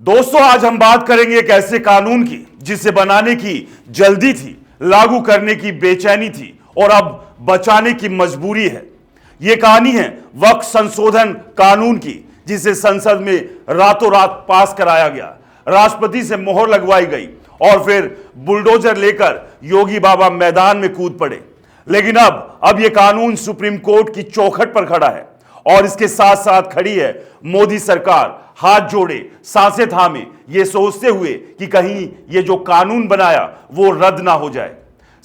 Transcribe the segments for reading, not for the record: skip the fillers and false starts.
दोस्तों, आज हम बात करेंगे एक ऐसे कानून की जिसे बनाने की जल्दी थी, लागू करने की बेचैनी थी और अब बचाने की मजबूरी है। यह कहानी है वक्फ संशोधन कानून की, जिसे संसद में रातों रात पास कराया गया, राष्ट्रपति से मोहर लगवाई गई और फिर बुलडोजर लेकर योगी बाबा मैदान में कूद पड़े। लेकिन अब यह कानून सुप्रीम कोर्ट की चौखट पर खड़ा है और इसके साथ साथ खड़ी है मोदी सरकार, हाथ जोड़े, सांसें थामे, ये सोचते हुए कि कहीं ये जो कानून बनाया वो रद्द ना हो जाए।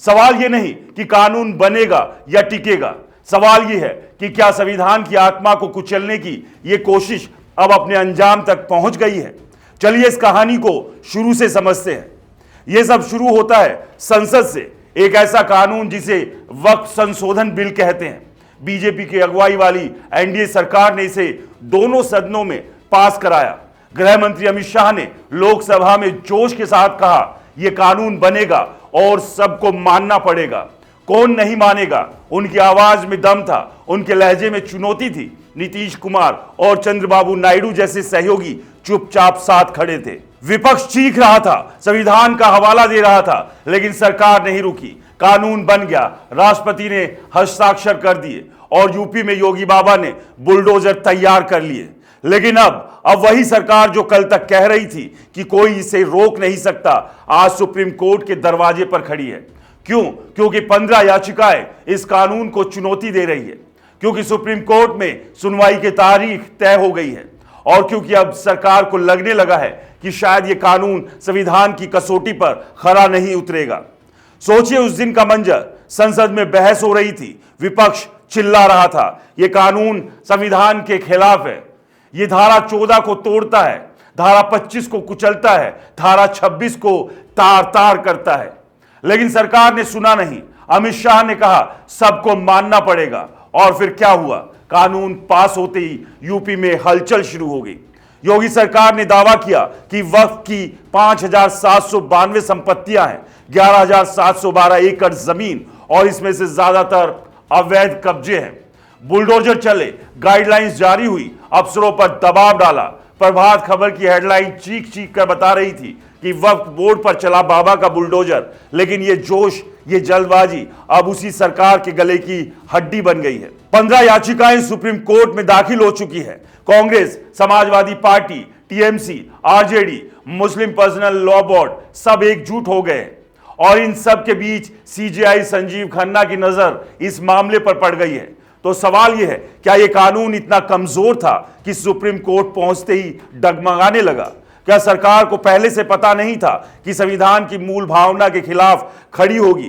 सवाल ये नहीं कि कानून बनेगा या टिकेगा, सवाल ये है कि क्या संविधान की आत्मा को कुचलने की ये कोशिश अब अपने अंजाम तक पहुंच गई है। चलिए इस कहानी को शुरू से समझते हैं। यह सब शुरू होता है संसद से, एक ऐसा कानून जिसे वक्फ संशोधन बिल कहते हैं। बीजेपी की अगुवाई वाली एनडीए सरकार ने इसे दोनों सदनों में पास कराया। गृह मंत्री अमित शाह ने लोकसभा में जोश के साथ कहा, यह कानून बनेगा और सबको मानना पड़ेगा। कौन नहीं मानेगा? उनकी आवाज में दम था, उनके लहजे में चुनौती थी। नीतीश कुमार और चंद्रबाबू नायडू जैसे सहयोगी चुपचाप साथ खड़े थे। विपक्ष चीख रहा था, संविधान का हवाला दे रहा था, लेकिन सरकार नहीं रुकी। कानून बन गया, राष्ट्रपति ने हस्ताक्षर कर दिए और यूपी में योगी बाबा ने बुलडोजर तैयार कर लिए। लेकिन अब वही सरकार जो कल तक कह रही थी कि कोई इसे रोक नहीं सकता, आज सुप्रीम कोर्ट के दरवाजे पर खड़ी है। क्यों? क्योंकि 15 याचिकाएं इस कानून को चुनौती दे रही है, क्योंकि सुप्रीम कोर्ट में सुनवाई की तारीख तय हो गई है और क्योंकि अब सरकार को लगने लगा है कि शायद यह कानून संविधान की कसौटी पर खरा नहीं उतरेगा। सोचिए उस दिन का मंजर, संसद में बहस हो रही थी, विपक्ष चिल्ला रहा था, यह कानून संविधान के खिलाफ है, यह धारा 14 को तोड़ता है, धारा 25 को कुचलता है, धारा 26 को तार तार करता है। लेकिन सरकार ने सुना नहीं। अमित शाह ने कहा सबको मानना पड़ेगा और फिर क्या हुआ? कानून पास होते ही यूपी में हलचल शुरू हो गई। योगी सरकार ने दावा किया कि वक्फ की 5,792 संपत्तियां हैं, 11,712 एकड़ जमीन और इसमें से ज्यादातर अवैध कब्जे हैं। बुलडोजर चले, गाइडलाइंस जारी हुई, अफसरों पर दबाव डाला। प्रभात खबर की हेडलाइन चीख चीख कर बता रही थी कि वक्फ बोर्ड पर चला बाबा का बुलडोजर। लेकिन ये जोश, ये जल्दबाजी अब उसी सरकार के गले की हड्डी बन गई है। 15 याचिकाएं सुप्रीम कोर्ट में दाखिल हो चुकी है। Congress, Samajwadi party, TMC, RJD, Muslim Personal Law Board सब एकजुट हो गए और इन सब के बीच सीजेआई संजीव खन्ना की नजर इस मामले पर पड़ गई है। तो सवाल यह है, क्या यह कानून इतना कमजोर था कि सुप्रीम कोर्ट पहुंचते ही डगमगाने लगा? क्या सरकार को पहले से पता नहीं था कि संविधान की मूल भावना के खिलाफ खड़ी होगी?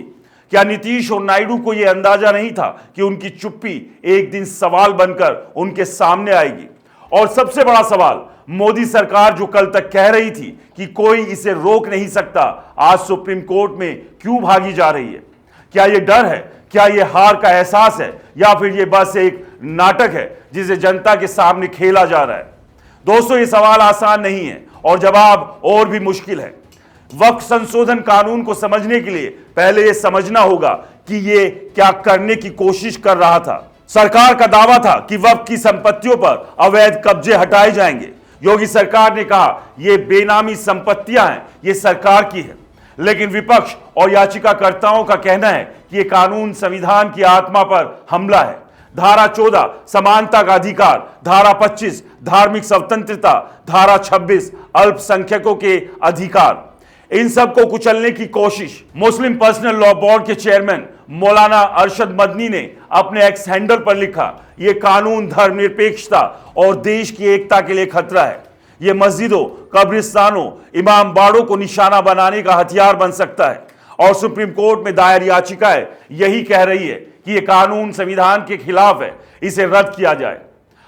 क्या नीतीश और नायडू को यह अंदाजा नहीं था कि उनकी चुप्पी एक दिन सवाल बनकर उनके सामने आएगी? और सबसे बड़ा सवाल, मोदी सरकार जो कल तक कह रही थी कि कोई इसे रोक नहीं सकता, आज सुप्रीम कोर्ट में क्यों भागी जा रही है? क्या यह डर है? क्या यह हार का एहसास है या फिर यह बस एक नाटक है जिसे जनता के सामने खेला जा रहा है? दोस्तों, यह सवाल आसान नहीं है और जवाब और भी मुश्किल है। वक्फ संशोधन कानून को समझने के लिए पहले यह समझना होगा कि यह क्या करने की कोशिश कर रहा था। सरकार का दावा था कि वक्फ की संपत्तियों पर अवैध कब्जे हटाए जाएंगे। योगी सरकार ने कहा यह बेनामी संपत्तियां हैं, यह सरकार की है। लेकिन विपक्ष और याचिकाकर्ताओं का कहना है कि यह कानून संविधान की आत्मा पर हमला है। धारा 14 समानता का अधिकार, धारा 25 धार्मिक स्वतंत्रता, धारा 26 अल्पसंख्यकों के अधिकार, इन सब को कुचलने की कोशिश। मुस्लिम पर्सनल लॉ बोर्ड के चेयरमैन मौलाना अरशद मदनी ने अपने एक्स हैंडल पर लिखा, यह कानून धर्मनिरपेक्षता और देश की एकता के लिए खतरा है। यह मस्जिदों, कब्रिस्तानों, इमाम बाड़ों को निशाना बनाने का हथियार बन सकता है और सुप्रीम कोर्ट में दायर याचिकाएं यही कह रही है कि यह कानून संविधान के खिलाफ है, इसे रद्द किया जाए।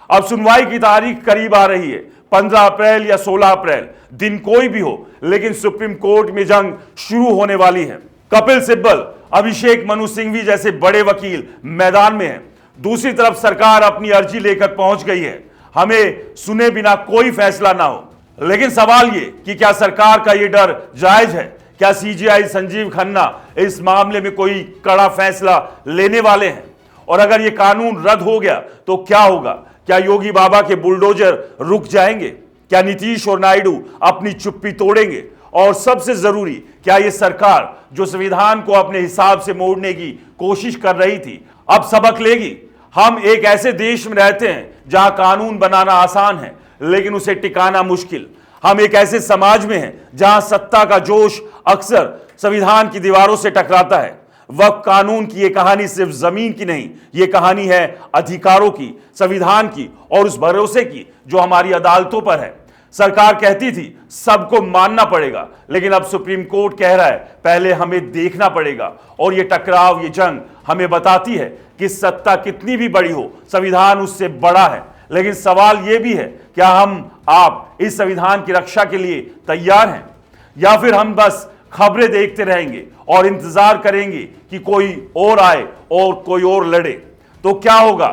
अब सुनवाई की तारीख करीब आ रही है, 15 अप्रैल या 16 अप्रैल, दिन कोई भी हो, लेकिन सुप्रीम कोर्ट में जंग शुरू होने वाली है। कपिल सिब्बल, अभिषेक मनु सिंघवी जैसे बड़े वकील मैदान में हैं। दूसरी तरफ सरकार अपनी अर्जी लेकर पहुंच गई है, हमें सुने बिना कोई फैसला ना हो। लेकिन सवाल ये कि क्या सरकार का ये डर जायज है? क्या सीजेआई संजीव खन्ना इस मामले में कोई कड़ा फैसला लेने वाले हैं? और अगर ये कानून रद्द हो गया तो क्या होगा? क्या योगी बाबा के बुलडोजर रुक जाएंगे? क्या नीतीश और नायडू अपनी चुप्पी तोड़ेंगे? और सबसे जरूरी, क्या यह सरकार जो संविधान को अपने हिसाब से मोड़ने की कोशिश कर रही थी, अब सबक लेगी? हम एक ऐसे देश में रहते हैं जहां कानून बनाना आसान है लेकिन उसे टिकाना मुश्किल। हम एक ऐसे समाज में हैं जहां सत्ता का जोश अक्सर संविधान की दीवारों से टकराता है। वक्फ कानून की यह कहानी सिर्फ जमीन की नहीं, यह कहानी है अधिकारों की, संविधान की और उस भरोसे की जो हमारी अदालतों पर है। सरकार कहती थी सबको मानना पड़ेगा, लेकिन अब सुप्रीम कोर्ट कह रहा है पहले हमें देखना पड़ेगा। और यह टकराव, यह जंग हमें बताती है कि सत्ता कितनी भी बड़ी हो, संविधान उससे बड़ा है। लेकिन सवाल यह भी है, क्या आप इस संविधान की रक्षा के लिए तैयार हैं, या फिर हम बस खबरें देखते रहेंगे और इंतजार करेंगे कि कोई और आए और कोई और लड़े? तो क्या होगा?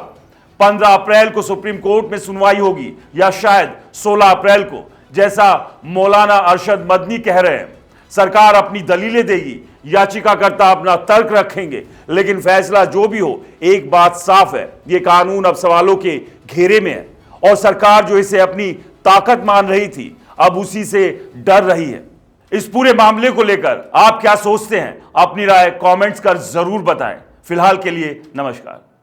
15 अप्रैल को सुप्रीम कोर्ट में सुनवाई होगी या शायद 16 अप्रैल को, जैसा मौलाना अरशद मदनी कह रहे हैं? सरकार अपनी दलीलें देगी, याचिकाकर्ता अपना तर्क रखेंगे, लेकिन फैसला जो भी हो, एक बात साफ है, यह कानून अब सवालों के घेरे में है और सरकार जो इसे अपनी ताकत मान रही थी, अब उसी से डर रही है। इस पूरे मामले को लेकर आप क्या सोचते हैं? अपनी राय कमेंट्स कर जरूर बताएं। फिलहाल के लिए नमस्कार।